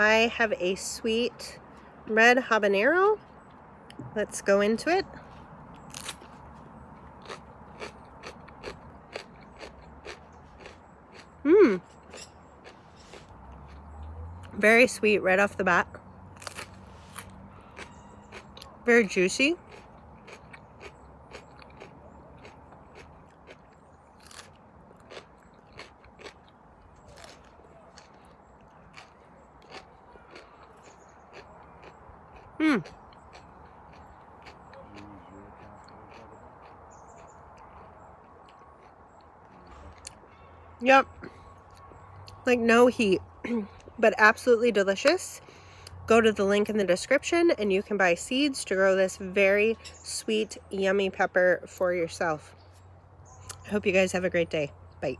I have a sweet red habanero. Let's go into it. Very sweet right off the bat. Very juicy. Yep. Like no heat, but absolutely delicious. Go to the link in the description and you can buy seeds to grow this very sweet, yummy pepper for yourself. I hope you guys have a great day. Bye.